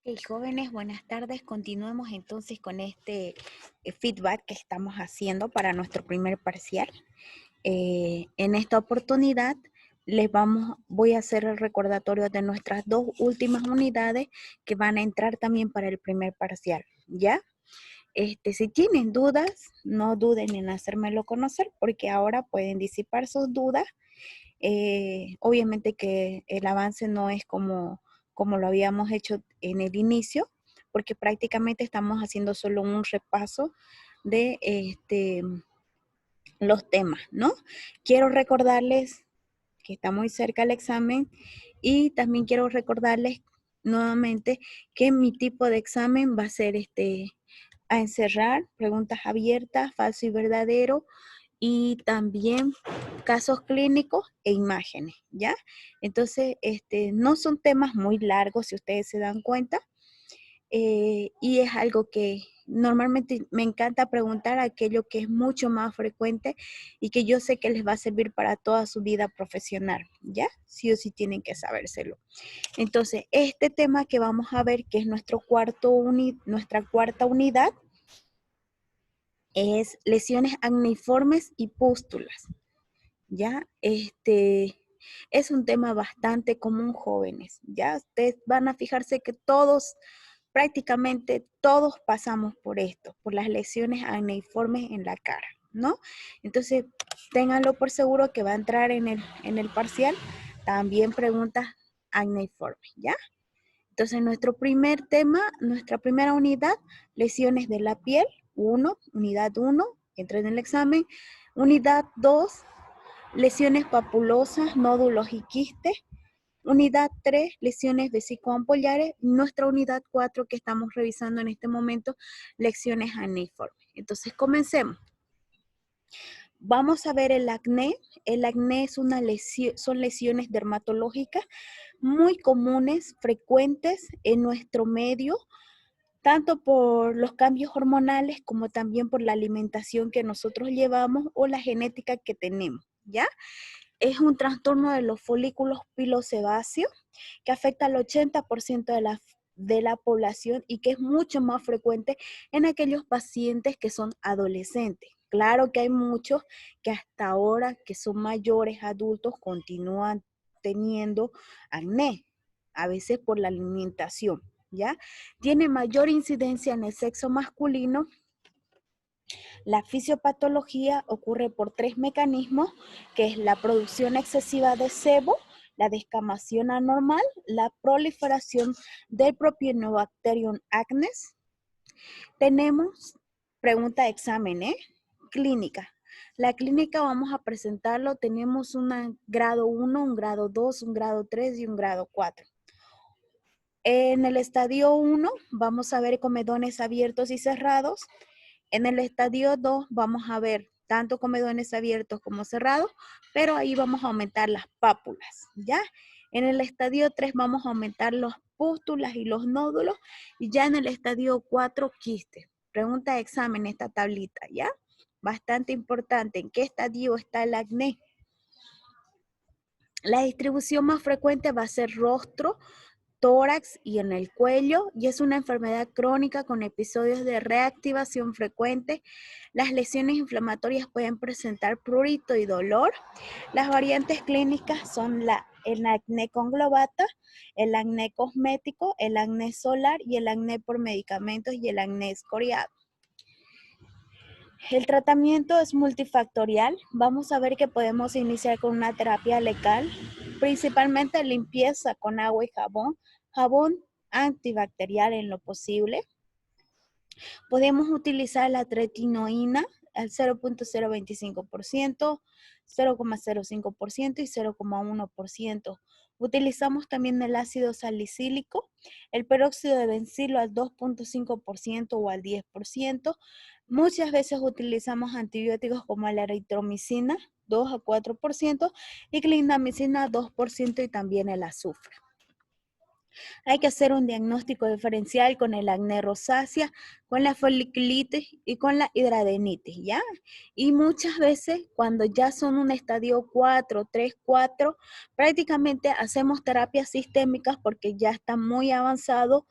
Ok, jóvenes, buenas tardes. Continuemos entonces con este feedback que estamos haciendo para nuestro primer parcial. En esta oportunidad voy a hacer el recordatorio de nuestras dos últimas unidades que van a entrar también para el primer parcial, ¿ya? Si tienen dudas, no duden en hacérmelo conocer porque ahora pueden disipar sus dudas. Obviamente que el avance no es como lo habíamos hecho en el inicio, porque prácticamente estamos haciendo solo un repaso de los temas, ¿no? Quiero recordarles que está muy cerca el examen y también quiero recordarles nuevamente que mi tipo de examen va a ser a encerrar, preguntas abiertas, falso y verdadero, y también casos clínicos e imágenes, ¿ya? Entonces, no son temas muy largos, si ustedes se dan cuenta, y es algo que normalmente me encanta preguntar aquello que es mucho más frecuente y que yo sé que les va a servir para toda su vida profesional, ¿ya? Sí o sí tienen que sabérselo. Entonces, este tema que vamos a ver, que es nuestra cuarta unidad, es lesiones acneiformes y pústulas. ¿Ya? Es un tema bastante común, jóvenes, ¿ya? Ustedes van a fijarse que prácticamente todos pasamos por esto, por las lesiones acneiformes en la cara, ¿no? Entonces, ténganlo por seguro que va a entrar en el parcial también preguntas acneiformes, ¿ya? Entonces, nuestro primer tema, nuestra primera unidad, lesiones de la piel, unidad 1, entra en el examen. Unidad 2, lesiones papulosas, nódulos y quistes. Unidad 3, lesiones vesicoampollares. Nuestra unidad 4 que estamos revisando en este momento, lesiones acneiformes. Entonces, comencemos. Vamos a ver el acné. El acné son lesiones dermatológicas muy comunes, frecuentes en nuestro medio, tanto por los cambios hormonales como también por la alimentación que nosotros llevamos o la genética que tenemos, ¿ya? Es un trastorno de los folículos pilosebáceos que afecta al 80% de la población y que es mucho más frecuente en aquellos pacientes que son adolescentes. Claro que hay muchos que hasta ahora, que son mayores, adultos, continúan teniendo acné, a veces por la alimentación, ¿ya? Tiene mayor incidencia en el sexo masculino. La fisiopatología ocurre por tres mecanismos, que es la producción excesiva de sebo, la descamación anormal, la proliferación del Propionibacterium acnes. Tenemos pregunta de examen, clínica. La clínica vamos a presentarlo, tenemos un grado 1, un grado 2, un grado 3 y un grado 4. En el estadio 1 vamos a ver comedones abiertos y cerrados. En el estadio 2 vamos a ver tanto comedones abiertos como cerrados, pero ahí vamos a aumentar las pápulas, ¿ya? En el estadio 3 vamos a aumentar las pústulas y los nódulos, y ya en el estadio 4 quistes. Pregunta de examen esta tablita, ¿ya? Bastante importante, ¿en qué estadio está el acné? La distribución más frecuente va a ser rostro, tórax y en el cuello, y es una enfermedad crónica con episodios de reactivación frecuente. Las lesiones inflamatorias pueden presentar prurito y dolor. Las variantes clínicas son el acné conglobata, el acné cosmético, el acné solar y el acné por medicamentos y el acné escoriado. El tratamiento es multifactorial. Vamos a ver que podemos iniciar con una terapia lecal, principalmente limpieza con agua y jabón antibacterial en lo posible. Podemos utilizar la tretinoína al 0.025%, 0.05% y 0.1%. Utilizamos también el ácido salicílico, el peróxido de bencilo al 2.5% o al 10%. Muchas veces utilizamos antibióticos como la eritromicina, 2 a 4%, y clindamicina, 2%, y también el azufre. Hay que hacer un diagnóstico diferencial con el acné rosácea, con la foliculitis y con la hidradenitis, ¿ya? Y muchas veces cuando ya son un estadio 4, 3, 4, prácticamente hacemos terapias sistémicas porque ya está muy avanzado,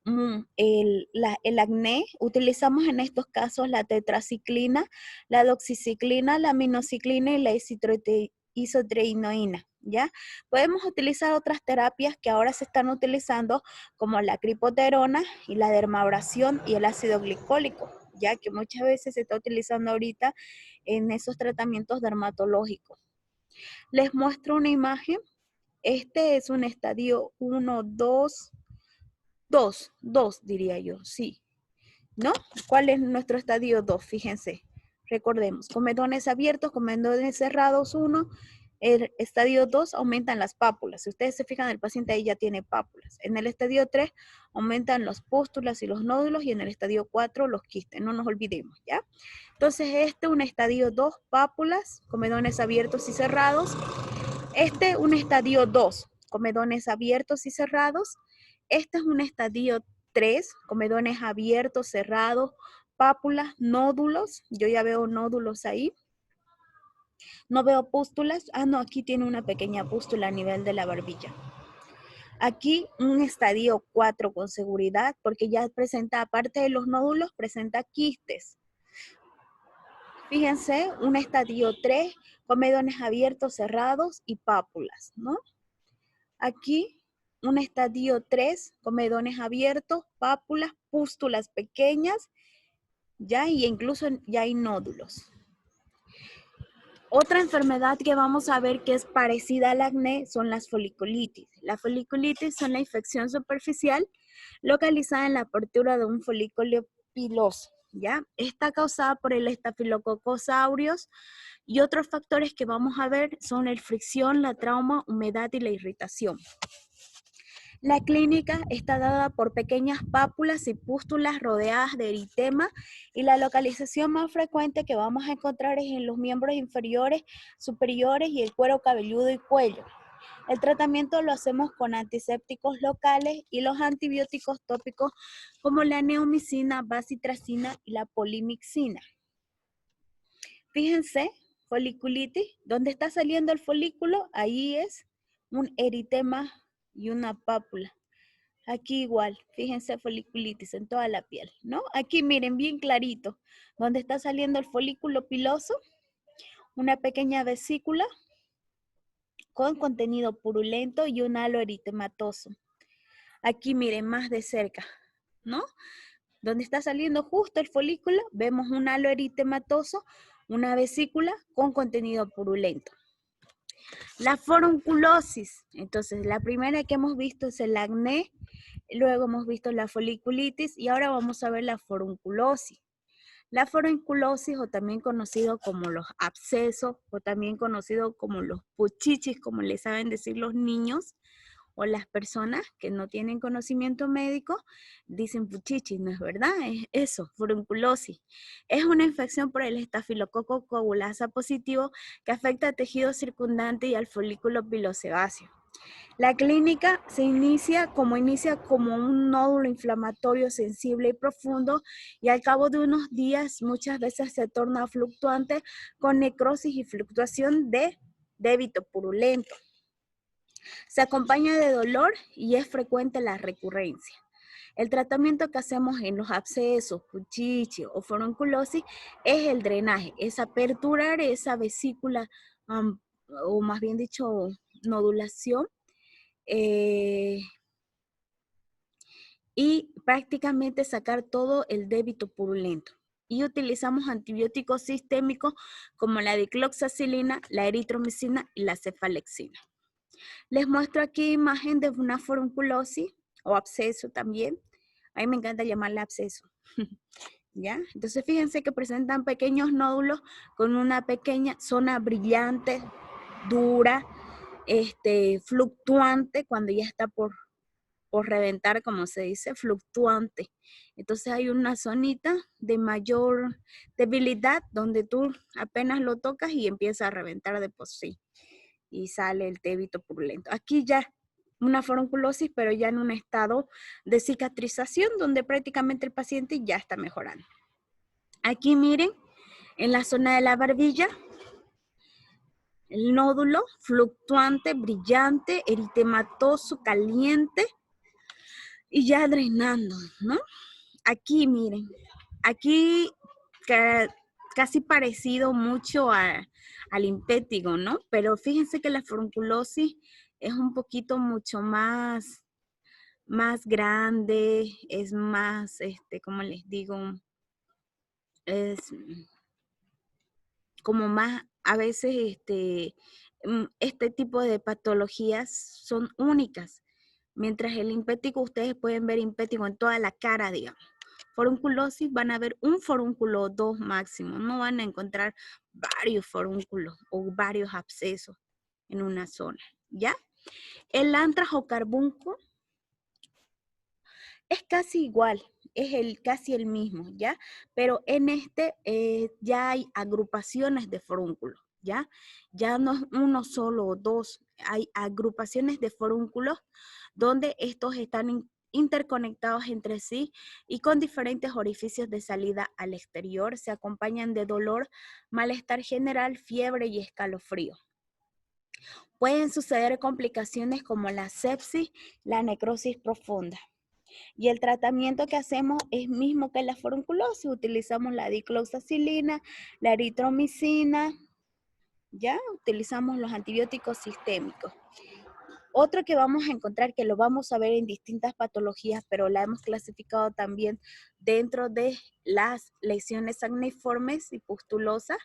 el acné, utilizamos en estos casos la tetraciclina, la doxiciclina, la minociclina y la isotretinoína, ¿ya? Podemos utilizar otras terapias que ahora se están utilizando como la cripoterona y la dermabrasión y el ácido glicólico, ya que muchas veces se está utilizando ahorita en esos tratamientos dermatológicos. Les muestro una imagen. Este es un estadio 1, 2, 2 diría yo, sí. ¿No? ¿Cuál es nuestro estadio 2? Fíjense. Recordemos, comedones abiertos, comedones cerrados 1. El estadio 2 aumentan las pápulas. Si ustedes se fijan, el paciente ahí ya tiene pápulas. En el estadio 3 aumentan las pústulas y los nódulos y en el estadio 4 los quistes. No nos olvidemos, ¿ya? Entonces, un estadio 2, pápulas, comedones abiertos y cerrados. Un estadio 2, comedones abiertos y cerrados. Este es un estadio 3, comedones abiertos, cerrados, pápulas, nódulos. Yo ya veo nódulos ahí. No veo pústulas. Ah, no, aquí tiene una pequeña pústula a nivel de la barbilla. Aquí un estadio 4 con seguridad, porque ya presenta, aparte de los nódulos, presenta quistes. Fíjense, un estadio 3, comedones abiertos, cerrados y pápulas, ¿no? Aquí un estadio 3, comedones abiertos, pápulas, pústulas pequeñas, ya, y incluso ya hay nódulos. Otra enfermedad que vamos a ver que es parecida al acné son las foliculitis. La foliculitis son la infección superficial localizada en la apertura de un folículo piloso, ¿ya? Está causada por el Staphylococcus aureus y otros factores que vamos a ver son la fricción, la trauma, humedad y la irritación. La clínica está dada por pequeñas pápulas y pústulas rodeadas de eritema y la localización más frecuente que vamos a encontrar es en los miembros inferiores, superiores y el cuero cabelludo y cuello. El tratamiento lo hacemos con antisépticos locales y los antibióticos tópicos como la neomicina, bacitracina y la polimixina. Fíjense, foliculitis, donde está saliendo el folículo, ahí es un eritema y una pápula. Aquí igual, fíjense, foliculitis en toda la piel, ¿no? Aquí miren bien clarito, donde está saliendo el folículo piloso, una pequeña vesícula con contenido purulento y un halo eritematoso. Aquí miren más de cerca, ¿no? Donde está saliendo justo el folículo, vemos un halo eritematoso, una vesícula con contenido purulento. La forunculosis, entonces la primera que hemos visto es el acné, luego hemos visto la foliculitis y ahora vamos a ver la forunculosis. La forunculosis, o también conocido como los abscesos, o también conocido como los puchichis, como le saben decir los niños, o las personas que no tienen conocimiento médico, dicen puchichis, ¿no es verdad? Es eso, furunculosis. Es una infección por el estafilococo coagulasa positivo que afecta al tejido circundante y al folículo pilosebáceo. La clínica se inicia como un nódulo inflamatorio sensible y profundo y al cabo de unos días muchas veces se torna fluctuante con necrosis y fluctuación de débito purulento. Se acompaña de dolor y es frecuente la recurrencia. El tratamiento que hacemos en los abscesos, puchichi o forunculosis es el drenaje, es aperturar esa vesícula, o más bien dicho, nodulación, y prácticamente sacar todo el débito purulento. Y utilizamos antibióticos sistémicos como la dicloxacilina, la eritromicina y la cefalexina. Les muestro aquí imagen de una forunculosis o absceso también. A mí me encanta llamarle absceso. ¿Ya? Entonces fíjense que presentan pequeños nódulos con una pequeña zona brillante, dura, fluctuante cuando ya está por reventar, como se dice, fluctuante. Entonces hay una zonita de mayor debilidad donde tú apenas lo tocas y empieza a reventar de por sí. Y sale el débito purulento. Aquí ya una forunculosis, pero ya en un estado de cicatrización donde prácticamente el paciente ya está mejorando. Aquí miren, en la zona de la barbilla, el nódulo fluctuante, brillante, eritematoso, caliente, Y ya drenando, ¿no? Aquí, miren, aquí casi parecido mucho al impétigo, ¿no? Pero fíjense que la furunculosis es un poquito mucho más grande, es más, como les digo, es como más, a veces, este tipo de patologías son únicas, mientras el impético, ustedes pueden ver impético en toda la cara, digamos. Forunculosis van a ver un forúnculo o dos máximo, no van a encontrar varios forúnculos o varios abscesos en una zona, ¿ya? El antras o carbunco es casi igual, es casi el mismo, ¿ya? Pero en ya hay agrupaciones de forúnculos, ¿ya? Ya no es uno solo o dos, hay agrupaciones de forúnculos donde estos están interconectados entre sí y con diferentes orificios de salida al exterior, se acompañan de dolor, malestar general, fiebre y escalofrío. Pueden suceder complicaciones como la sepsis, la necrosis profunda. Y el tratamiento que hacemos es mismo que la forunculosis. Utilizamos la dicloxacilina, la eritromicina, ya utilizamos los antibióticos sistémicos. Otro que vamos a encontrar, que lo vamos a ver en distintas patologías, pero la hemos clasificado también dentro de las lesiones acneiformes y pustulosas,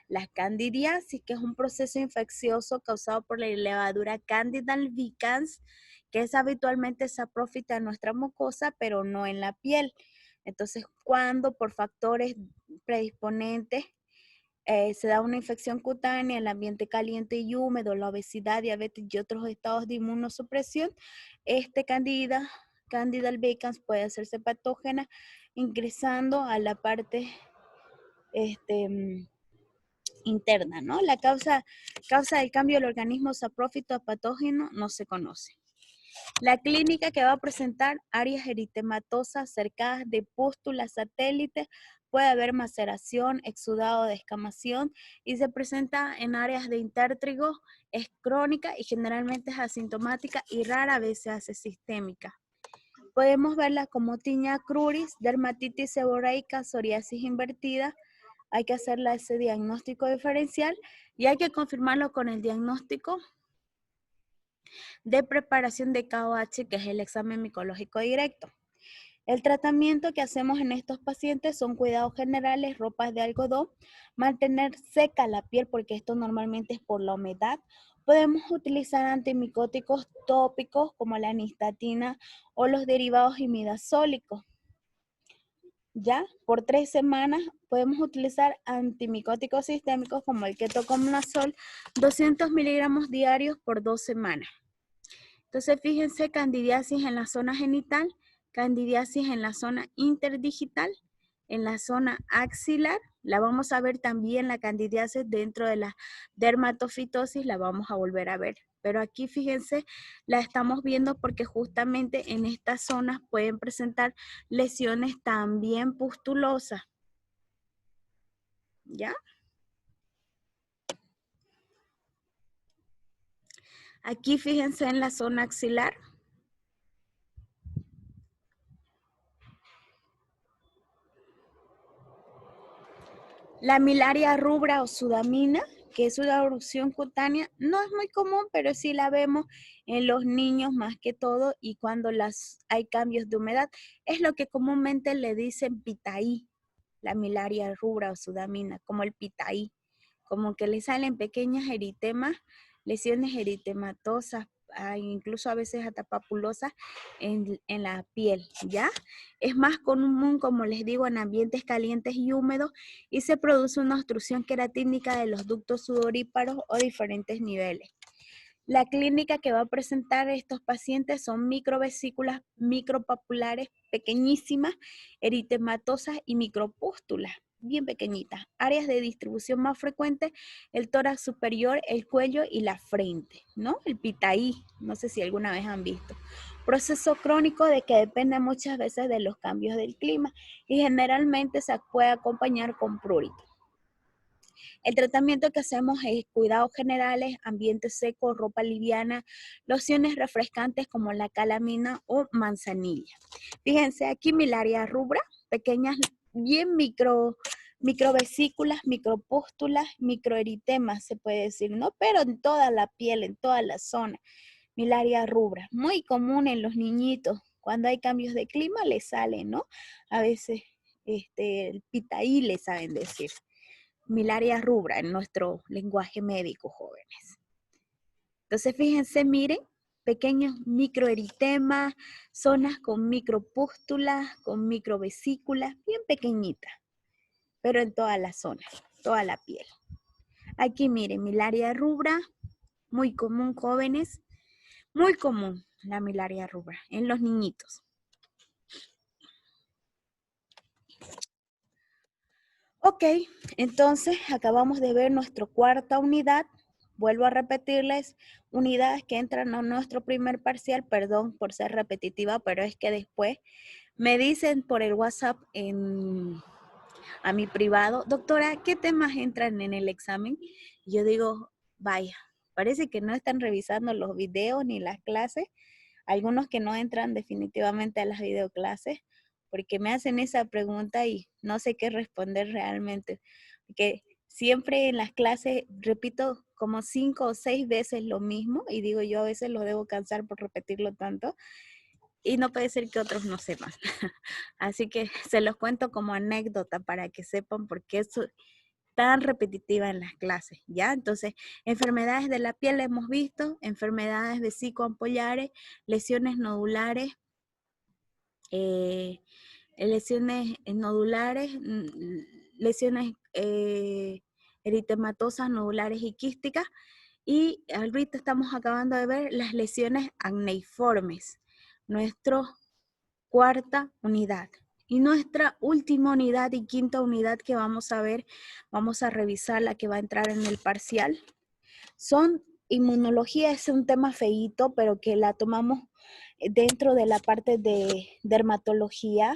la candidiasis, que es un proceso infeccioso causado por la levadura Candida albicans, que es habitualmente saprófita en nuestra mucosa, pero no en la piel. Entonces, cuando por factores predisponentes se da una infección cutánea, el ambiente caliente y húmedo, la obesidad, diabetes y otros estados de inmunosupresión, Candida albicans puede hacerse patógena ingresando a la parte interna, ¿no? La causa del cambio del organismo saprófito a patógeno no se conoce. La clínica que va a presentar áreas eritematosas cercadas de pústulas satélites, puede haber maceración, exudado, descamación y se presenta en áreas de intértrigo, es crónica y generalmente es asintomática y rara vez se hace sistémica. Podemos verla como tinea cruris, dermatitis seborreica, psoriasis invertida. Hay que hacerle ese diagnóstico diferencial y hay que confirmarlo con el diagnóstico de preparación de KOH, que es el examen micológico directo. El tratamiento que hacemos en estos pacientes son cuidados generales, ropas de algodón, mantener seca la piel, porque esto normalmente es por la humedad. Podemos utilizar antimicóticos tópicos como la nistatina o los derivados imidazólicos. Ya, por 3 semanas podemos utilizar antimicóticos sistémicos como el ketoconazol, 200 miligramos diarios por 2 semanas. Entonces, fíjense, candidiasis en la zona genital, candidiasis en la zona interdigital, en la zona axilar. La vamos a ver también, la candidiasis dentro de la dermatofitosis, la vamos a volver a ver. Pero aquí, fíjense, la estamos viendo porque justamente en estas zonas pueden presentar lesiones también pustulosas. ¿Ya? Aquí, fíjense en la zona axilar. La milaria rubra o sudamina, que es una erupción cutánea, no es muy común, pero sí la vemos en los niños más que todo y cuando hay cambios de humedad. Es lo que comúnmente le dicen pitaí, la milaria rubra o sudamina, como el pitaí, como que le salen pequeñas eritemas, lesiones eritematosas, incluso a veces hasta papulosas en la piel, ¿ya? Es más común, como les digo, en ambientes calientes y húmedos y se produce una obstrucción queratínica de los ductos sudoríparos o diferentes niveles. La clínica que va a presentar estos pacientes son microvesículas micropapulares pequeñísimas, eritematosas y micropústulas, bien pequeñitas. Áreas de distribución más frecuentes, el tórax superior, el cuello y la frente, ¿no? El pitaí, no sé si alguna vez han visto. Proceso crónico de que depende muchas veces de los cambios del clima y generalmente se puede acompañar con prurito. El tratamiento que hacemos es cuidados generales, ambiente seco, ropa liviana, lociones refrescantes como la calamina o manzanilla. Fíjense, aquí milaria rubra, pequeñas, bien microvesículas, micropústulas, microeritemas, se puede decir, ¿no? Pero en toda la piel, en toda la zona. Milaria rubra, muy común en los niñitos. Cuando hay cambios de clima les sale, ¿no? A veces el pitaí le saben decir. Milaria rubra en nuestro lenguaje médico, jóvenes. Entonces, fíjense, miren, pequeños microeritemas, zonas con micropústulas, con microvesículas, bien pequeñitas, pero en toda la zona, toda la piel. Aquí miren, milaria rubra, muy común, jóvenes, muy común la milaria rubra en los niñitos. Ok, entonces acabamos de ver nuestra cuarta unidad. Vuelvo a repetirles, unidades que entran a nuestro primer parcial, perdón por ser repetitiva, pero es que después me dicen por el WhatsApp a mi privado, doctora, ¿qué temas entran en el examen? Y yo digo, vaya, parece que no están revisando los videos ni las clases. Algunos que no entran definitivamente a las videoclases, porque me hacen esa pregunta y no sé qué responder realmente. Porque siempre en las clases repito como 5 o 6 veces lo mismo y digo yo a veces lo debo cansar por repetirlo tanto y no puede ser que otros no sepan. Así que se los cuento como anécdota para que sepan por qué es tan repetitiva en las clases, ¿ya? Entonces, enfermedades de la piel hemos visto, enfermedades vesicoampollares, lesiones nodulares, lesiones eritematosas, nodulares y quísticas. Y ahorita estamos acabando de ver las lesiones acneiformes, nuestra cuarta unidad. Y nuestra última unidad y quinta unidad que vamos a ver, vamos a revisar la que va a entrar en el parcial. Son inmunología, es un tema feíto, pero que la tomamos dentro de la parte de dermatología,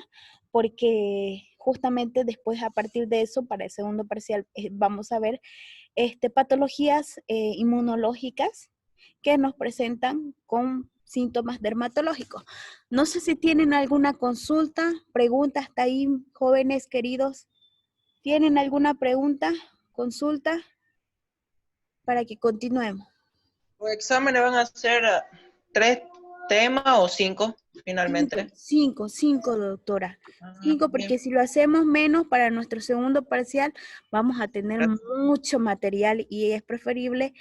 porque justamente después a partir de eso, para el segundo parcial, vamos a ver patologías inmunológicas que nos presentan con síntomas dermatológicos. No sé si tienen alguna consulta, pregunta hasta ahí, jóvenes queridos. ¿Tienen alguna pregunta, consulta para que continuemos? ¿Los exámenes van a ser 3 temas o 5 finalmente? Cinco, doctora. 5, porque si lo hacemos menos para nuestro segundo parcial, vamos a tener mucho material y es preferible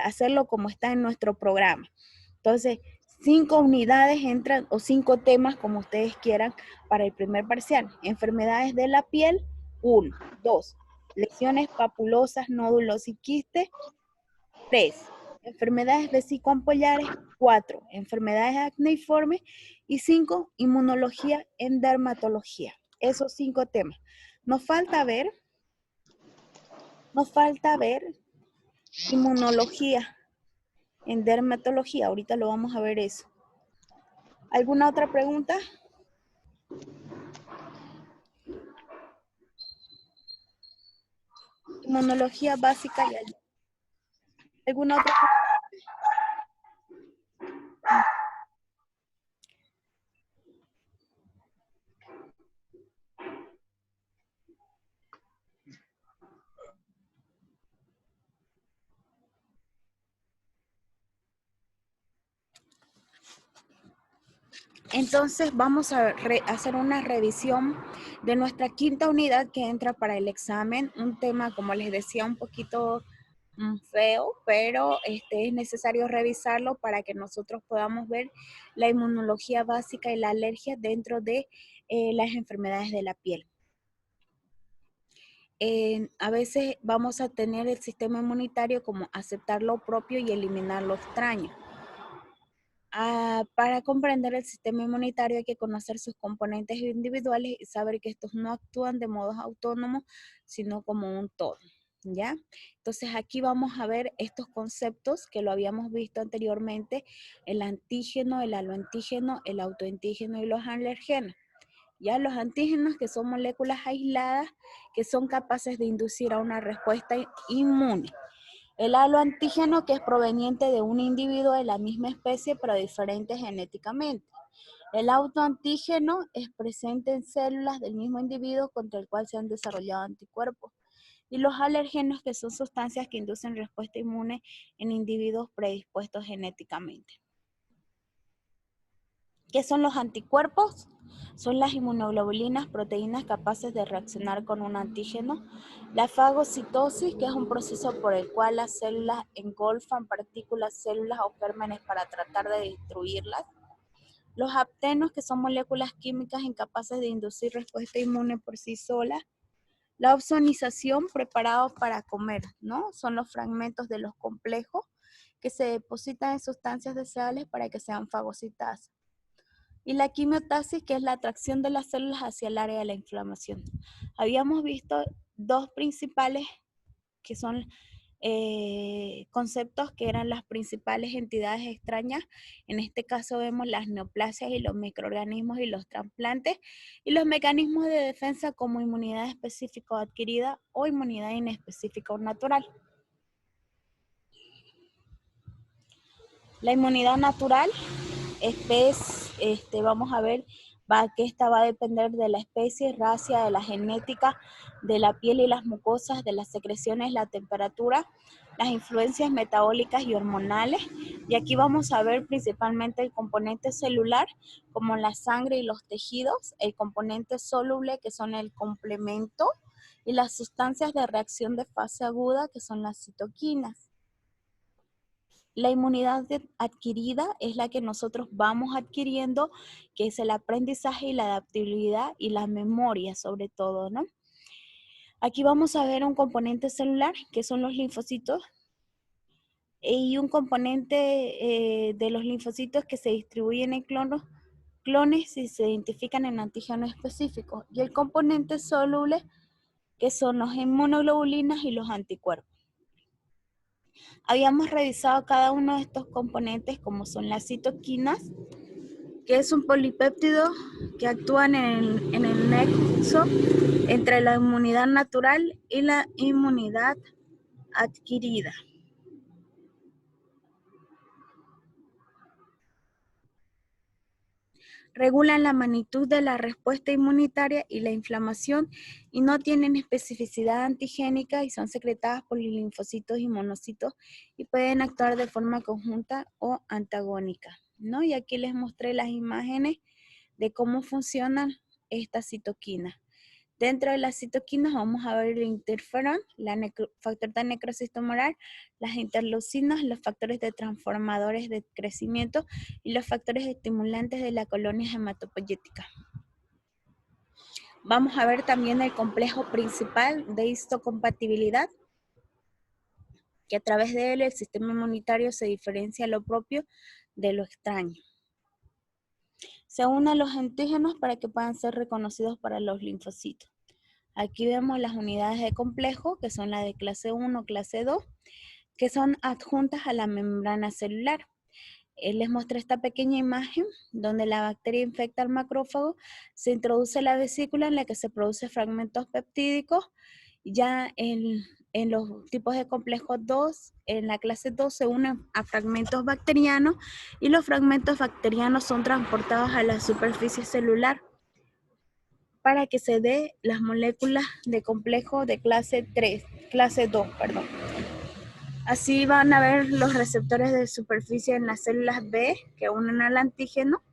hacerlo como está en nuestro programa. Entonces, 5 unidades entran, o 5 temas, como ustedes quieran, para el primer parcial. Enfermedades de la piel, 1. 2. Lesiones papulosas, nódulos y quistes, 3. Enfermedades vesicoampollares, 4. Enfermedades acneiformes y 5. Inmunología en dermatología. Esos 5 temas. Nos falta ver inmunología en dermatología. Ahorita lo vamos a ver eso. ¿Alguna otra pregunta? Inmunología básica y alguna otra pregunta. Entonces vamos a hacer una revisión de nuestra quinta unidad que entra para el examen. Un tema, como les decía, un poquito feo, pero es necesario revisarlo para que nosotros podamos ver la inmunología básica y la alergia dentro de las enfermedades de la piel. A veces vamos a tener el sistema inmunitario como aceptar lo propio y eliminar lo extraño. Para comprender el sistema inmunitario hay que conocer sus componentes individuales y saber que estos no actúan de modo autónomo, sino como un todo, ¿ya? Entonces aquí vamos a ver estos conceptos que lo habíamos visto anteriormente, el antígeno, el aloantígeno, el autoantígeno y los alergenos. Ya los antígenos, que son moléculas aisladas que son capaces de inducir a una respuesta inmune. El haloantígeno, que es proveniente de un individuo de la misma especie pero diferente genéticamente. El autoantígeno es presente en células del mismo individuo contra el cual se han desarrollado anticuerpos. Y los alergenos, que son sustancias que inducen respuesta inmune en individuos predispuestos genéticamente. ¿Qué son los anticuerpos? Son las inmunoglobulinas, proteínas capaces de reaccionar con un antígeno. La fagocitosis, que es un proceso por el cual las células engolfan partículas, células o gérmenes para tratar de destruirlas. Los haptenos, que son moléculas químicas incapaces de inducir respuesta inmune por sí solas. La opsonización, preparados para comer, ¿no? Son los fragmentos de los complejos que se depositan en sustancias deseables para que sean fagocitadas. Y la quimiotaxis, que es la atracción de las células hacia el área de la inflamación. Habíamos visto dos principales que son conceptos que eran las principales entidades extrañas. En este caso vemos las neoplasias y los microorganismos y los trasplantes y los mecanismos de defensa como inmunidad específica o adquirida o inmunidad inespecífica o natural. La inmunidad natural vamos a ver que esta va a depender de la especie, raza, de la genética, de la piel y las mucosas, de las secreciones, la temperatura, las influencias metabólicas y hormonales. Y aquí vamos a ver principalmente el componente celular, como la sangre y los tejidos, el componente soluble, que son el complemento, y las sustancias de reacción de fase aguda, que son las citoquinas. La inmunidad adquirida es la que nosotros vamos adquiriendo, que es el aprendizaje y la adaptabilidad y la memoria sobre todo, ¿no? Aquí vamos a ver un componente celular, que son los linfocitos, y un componente de los linfocitos que se distribuyen en clones y se identifican en antígenos específicos. Y el componente soluble, que son los inmunoglobulinas y los anticuerpos. Habíamos revisado cada uno de estos componentes, como son las citoquinas, que es un polipéptido que actúa en el nexo entre la inmunidad natural y la inmunidad adquirida. Regulan la magnitud de la respuesta inmunitaria y la inflamación y no tienen especificidad antigénica y son secretadas por los linfocitos y monocitos y pueden actuar de forma conjunta o antagónica, ¿no? Y aquí les mostré las imágenes de cómo funcionan estas citoquinas. Dentro de las citoquinas vamos a ver el interferón, factor de necrosis tumoral, las interleucinas, los factores de transformadores de crecimiento y los factores estimulantes de la colonia hematopoyética. Vamos a ver también el complejo principal de histocompatibilidad, que a través de él el sistema inmunitario se diferencia lo propio de lo extraño. Se unen los antígenos para que puedan ser reconocidos para los linfocitos. Aquí vemos las unidades de complejo, que son las de clase 1, clase 2, que son adjuntas a la membrana celular. Les mostré esta pequeña imagen donde la bacteria infecta al macrófago, se introduce la vesícula en la que se producen fragmentos peptídicos. Ya en los tipos de complejos 2, en la clase 2 se unen a fragmentos bacterianos y los fragmentos bacterianos son transportados a la superficie celular para que se dé las moléculas de complejo de clase 2, perdón. Así van a ver los receptores de superficie en las células B que unen al antígeno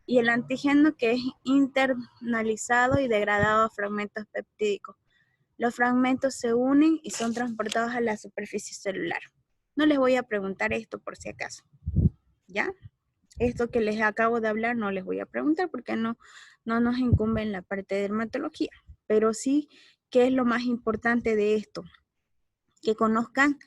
y el antígeno que es internalizado y degradado a fragmentos peptídicos. Los fragmentos se unen y son transportados a la superficie celular. No les voy a preguntar esto por si acaso, ¿ya? Esto que les acabo de hablar no les voy a preguntar porque no nos incumbe en la parte de dermatología, pero sí, ¿qué es lo más importante de esto? Que conozcan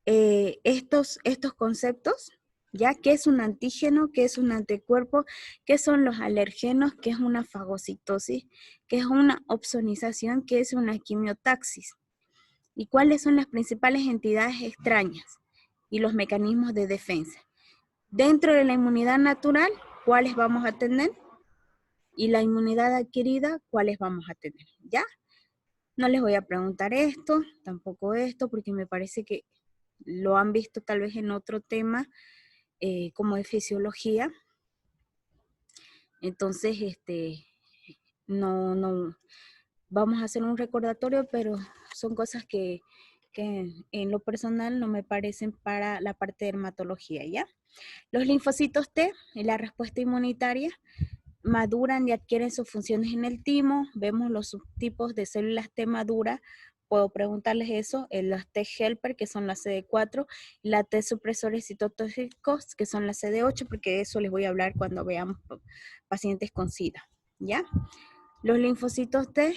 estos conceptos, ¿ya? ¿Qué es un antígeno? ¿Qué es un anticuerpo? ¿Qué son los alergenos? ¿Qué es una fagocitosis? ¿Qué es una opsonización? ¿Qué es una quimiotaxis? ¿Y cuáles son las principales entidades extrañas y los mecanismos de defensa? Dentro de la inmunidad natural, ¿cuáles vamos a tener? Y la inmunidad adquirida, ¿cuáles vamos a tener? ¿Ya? No les voy a preguntar esto, tampoco esto, porque me parece que lo han visto tal vez en otro tema, como de fisiología. Entonces, no, vamos a hacer un recordatorio, pero son cosas que en lo personal no me parecen para la parte de dermatología, ¿ya? Los linfocitos T y la respuesta inmunitaria maduran y adquieren sus funciones en el timo. Vemos los subtipos de células T maduras. Puedo preguntarles eso, las T helper, que son las CD4, y las T supresores citotóxicos, que son las CD8, porque de eso les voy a hablar cuando veamos pacientes con SIDA, ¿ya? Los linfocitos T,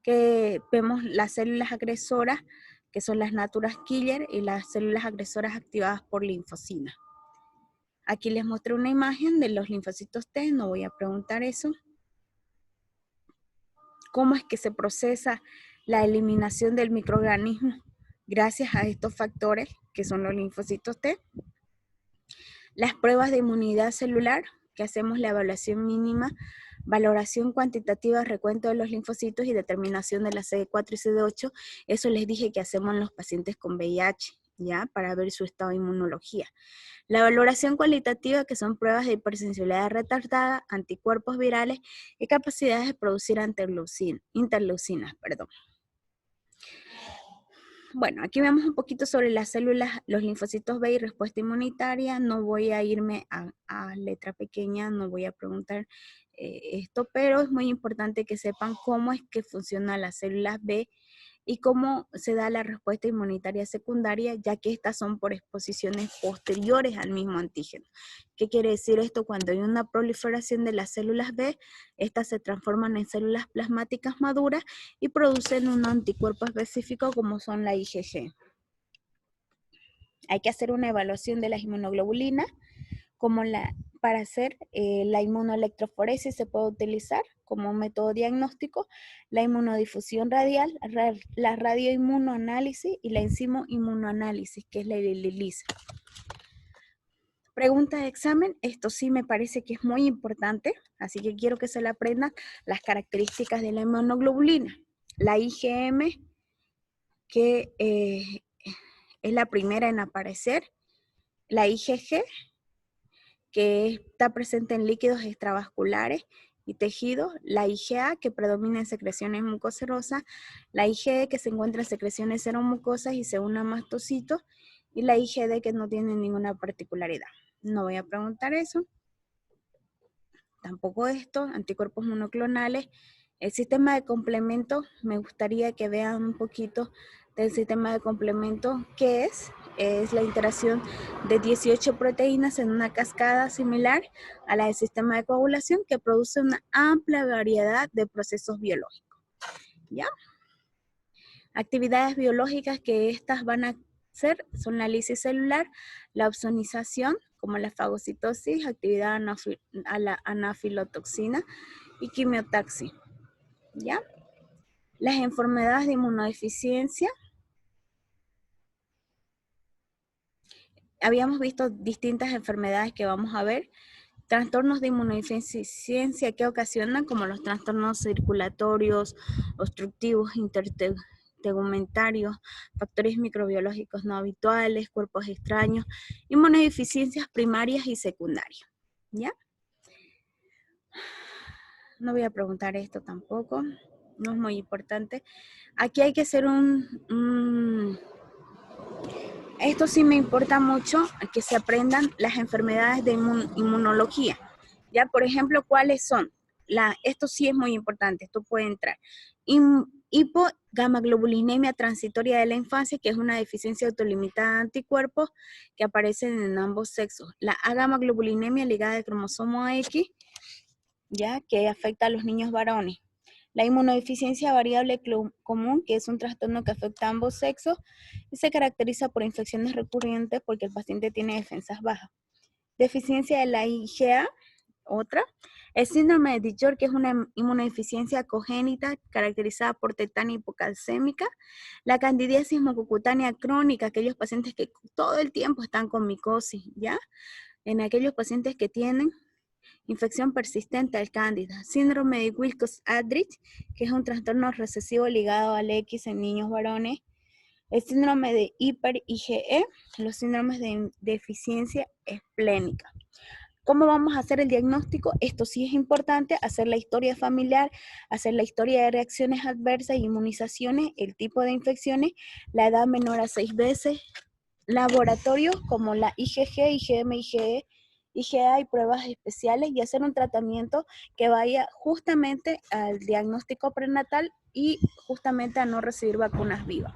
que vemos las células agresoras, que son las natural killer, y las células agresoras activadas por linfocina. Aquí les mostré una imagen de los linfocitos T, no voy a preguntar eso. ¿Cómo es que se procesa la eliminación del microorganismo gracias a estos factores que son los linfocitos T? Las pruebas de inmunidad celular, que hacemos la evaluación mínima, valoración cuantitativa, recuento de los linfocitos y determinación de la CD4 y CD8, eso les dije que hacemos en los pacientes con VIH, ¿ya? Para ver su estado de inmunología. La valoración cualitativa, que son pruebas de hipersensibilidad retardada, anticuerpos virales y capacidades de producir interleucinas. Bueno, aquí vemos un poquito sobre las células, los linfocitos B y respuesta inmunitaria. No voy a irme a letra pequeña, no voy a preguntar esto, pero es muy importante que sepan cómo es que funcionan las células B y cómo se da la respuesta inmunitaria secundaria, ya que estas son por exposiciones posteriores al mismo antígeno. ¿Qué quiere decir esto? Cuando hay una proliferación de las células B, estas se transforman en células plasmáticas maduras y producen un anticuerpo específico como son la IgG. Hay que hacer una evaluación de las inmunoglobulinas, para hacer la inmunoelectroforesis se puede utilizar como un método diagnóstico, la inmunodifusión radial, la radioinmunoanálisis y la enzimoinmunoanálisis, que es la ELISA. Pregunta de examen, esto sí me parece que es muy importante, así que quiero que se la aprendan, las características de la inmunoglobulina. La IgM, que es la primera en aparecer, la IgG, que está presente en líquidos extravasculares y tejidos, la IgA, que predomina en secreciones mucoserosas, la IgE, que se encuentra en secreciones seromucosas y se une a mastocitos, y la IgD, que no tiene ninguna particularidad. No voy a preguntar eso. Tampoco esto, anticuerpos monoclonales. El sistema de complemento, me gustaría que vean un poquito del sistema de complemento, ¿qué es? Es la interacción de 18 proteínas en una cascada similar a la del sistema de coagulación que produce una amplia variedad de procesos biológicos. ¿Ya? Actividades biológicas que estas van a hacer son la lisis celular, la opsonización, como la fagocitosis, actividad a la anafilotoxina y quimiotaxis. ¿Ya? Las enfermedades de inmunodeficiencia. Habíamos visto distintas enfermedades que vamos a ver. Trastornos de inmunodeficiencia que ocasionan, como los trastornos circulatorios, obstructivos, intertegumentarios, factores microbiológicos no habituales, cuerpos extraños, inmunodeficiencias primarias y secundarias. ¿Ya? No voy a preguntar esto tampoco, no es muy importante. Aquí hay que hacer esto sí me importa mucho, que se aprendan las enfermedades de inmunología. Ya, por ejemplo, ¿cuáles son? Esto sí es muy importante, esto puede entrar. Hipogamaglobulinemia transitoria de la infancia, que es una deficiencia autolimitada de anticuerpos que aparecen en ambos sexos. La agamaglobulinemia ligada al cromosoma X, ya, que afecta a los niños varones. La inmunodeficiencia variable común, que es un trastorno que afecta a ambos sexos y se caracteriza por infecciones recurrentes porque el paciente tiene defensas bajas. Deficiencia de la IgA, otra. El síndrome de Dijon, que es una inmunodeficiencia congénita caracterizada por tetania hipocalcémica. La candidiasis mucocutánea crónica, aquellos pacientes que todo el tiempo están con micosis, ¿ya? En aquellos pacientes que tienen infección persistente al cándida, síndrome de Wilcox-Aldrich, que es un trastorno recesivo ligado al X en niños varones, el síndrome de hiper-IgE, los síndromes de deficiencia esplénica. ¿Cómo vamos a hacer el diagnóstico? Esto sí es importante, hacer la historia familiar, hacer la historia de reacciones adversas, inmunizaciones, el tipo de infecciones, la edad menor a 6 meses, laboratorios como la IgG, IgM, IgE, IgA y pruebas especiales y hacer un tratamiento que vaya justamente al diagnóstico prenatal y justamente a no recibir vacunas vivas.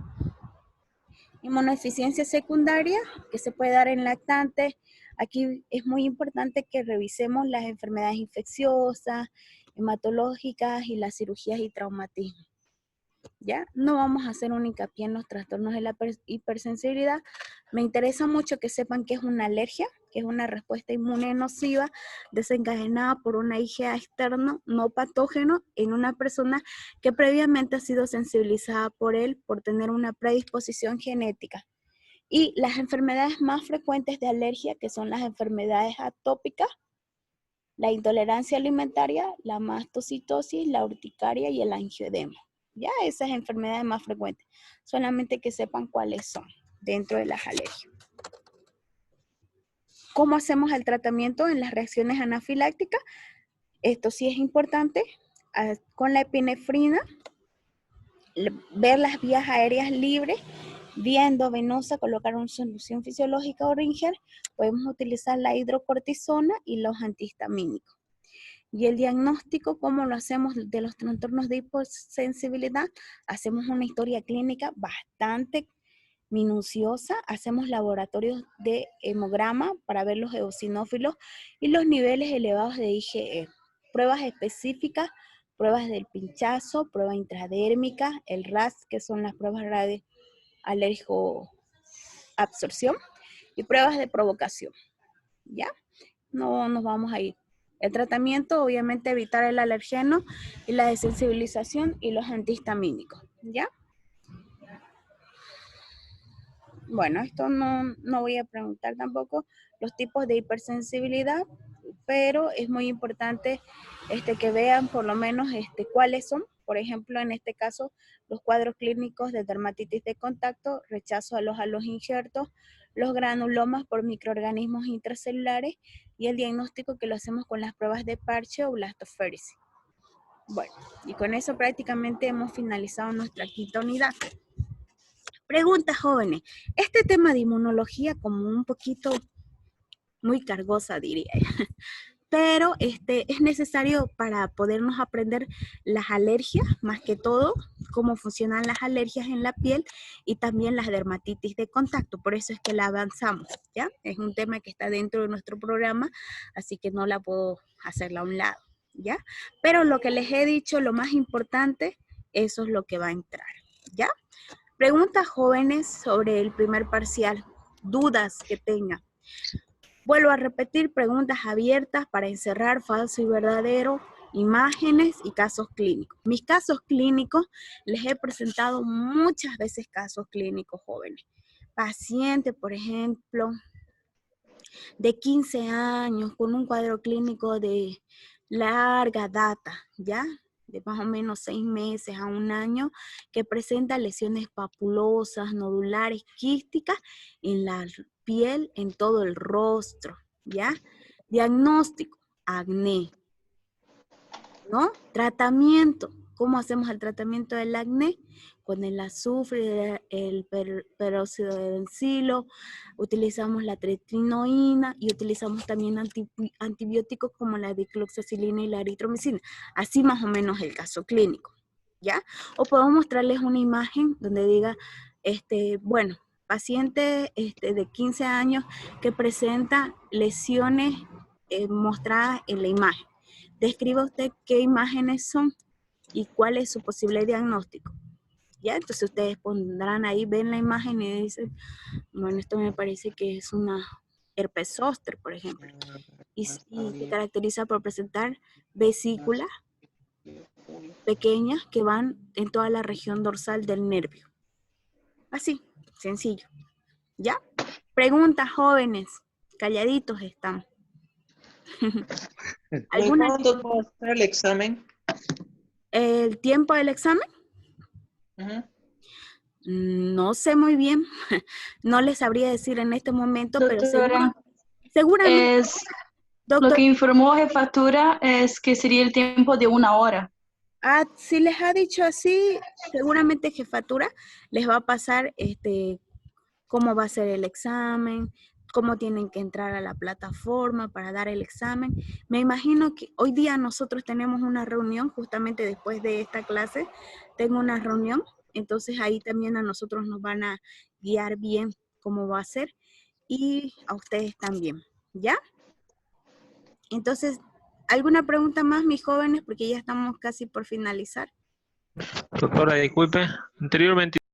Inmunodeficiencia secundaria que se puede dar en lactantes. Aquí es muy importante que revisemos las enfermedades infecciosas, hematológicas y las cirugías y traumatismos. ¿Ya? No vamos a hacer un hincapié en los trastornos de la hipersensibilidad. Me interesa mucho que sepan que es una alergia, que es una respuesta inmune nociva desencadenada por una IgA externo no patógeno en una persona que previamente ha sido sensibilizada por él por tener una predisposición genética. Y las enfermedades más frecuentes de alergia, que son las enfermedades atópicas, la intolerancia alimentaria, la mastocitosis, la urticaria y el angioedema. Ya esas enfermedades más frecuentes. Solamente que sepan cuáles son dentro de las alergias. ¿Cómo hacemos el tratamiento en las reacciones anafilácticas? Esto sí es importante. Con la epinefrina, ver las vías aéreas libres, vía endovenosa, colocar una solución fisiológica o Ringer. Podemos utilizar la hidrocortisona y los antihistamínicos. Y el diagnóstico, ¿cómo lo hacemos de los trastornos de hipersensibilidad? Hacemos una historia clínica bastante minuciosa, hacemos laboratorios de hemograma para ver los eosinófilos y los niveles elevados de IgE. Pruebas específicas, pruebas del pinchazo, prueba intradérmica, el RAS, que son las pruebas de alérgico absorción, y pruebas de provocación. ¿Ya? No nos vamos a ir. El tratamiento, obviamente, evitar el alergeno y la desensibilización y los antihistamínicos, ¿ya? Bueno, esto no voy a preguntar tampoco los tipos de hipersensibilidad, pero es muy importante que vean por lo menos cuáles son. Por ejemplo, en este caso, los cuadros clínicos de dermatitis de contacto, rechazo a los injertos, los granulomas por microorganismos intracelulares y el diagnóstico que lo hacemos con las pruebas de parche o blastoféresis. Bueno, y con eso prácticamente hemos finalizado nuestra quinta unidad. Preguntas, jóvenes. Este tema de inmunología como un poquito muy cargosa, diría yo. Pero es necesario para podernos aprender las alergias, más que todo, cómo funcionan las alergias en la piel y también las dermatitis de contacto. Por eso es que la avanzamos, ¿ya? Es un tema que está dentro de nuestro programa, así que no la puedo hacerla a un lado, ¿ya? Pero lo que les he dicho, lo más importante, eso es lo que va a entrar, ¿ya? Preguntas jóvenes sobre el primer parcial, dudas que tengan. Vuelvo a repetir, preguntas abiertas para encerrar falso y verdadero, imágenes y casos clínicos. Mis casos clínicos, les he presentado muchas veces casos clínicos jóvenes. Paciente, por ejemplo, de 15 años con un cuadro clínico de larga data, ¿ya? De más o menos 6 meses a 1 año, que presenta lesiones papulosas, nodulares, quísticas en la piel, en todo el rostro, ¿ya? Diagnóstico, acné, ¿no? Tratamiento, ¿cómo hacemos el tratamiento del acné? Con el azufre, el peróxido de bencilo, utilizamos la tretinoína y utilizamos también antibióticos como la dicloxacilina y la eritromicina. Así más o menos el caso clínico, ¿ya? O podemos mostrarles una imagen donde diga, bueno, paciente de 15 años que presenta lesiones mostradas en la imagen. Describa usted qué imágenes son y cuál es su posible diagnóstico. ¿Ya? Entonces ustedes pondrán ahí, ven la imagen y dicen, bueno, esto me parece que es una herpes zóster, por ejemplo. Y se caracteriza por presentar vesículas pequeñas que van en toda la región dorsal del nervio. Así, sencillo. ¿Ya? Preguntas, jóvenes. Calladitos están. ¿Y ¿Alguna, cuánto va a ser el examen? el tiempo del examen? Ujú. No sé muy bien, no les sabría decir en este momento, pero Doctora, seguramente, lo doctor, que informó jefatura es que sería el tiempo de 1 hora. si les ha dicho así, seguramente jefatura les va a pasar cómo va a ser el examen, cómo tienen que entrar a la plataforma para dar el examen. Me imagino que hoy día nosotros tenemos una reunión, justamente después de esta clase, tengo una reunión, entonces ahí también a nosotros nos van a guiar bien cómo va a ser y a ustedes también, ¿ya? Entonces, ¿alguna pregunta más, mis jóvenes? Porque ya estamos casi por finalizar. Doctora, disculpe, anteriormente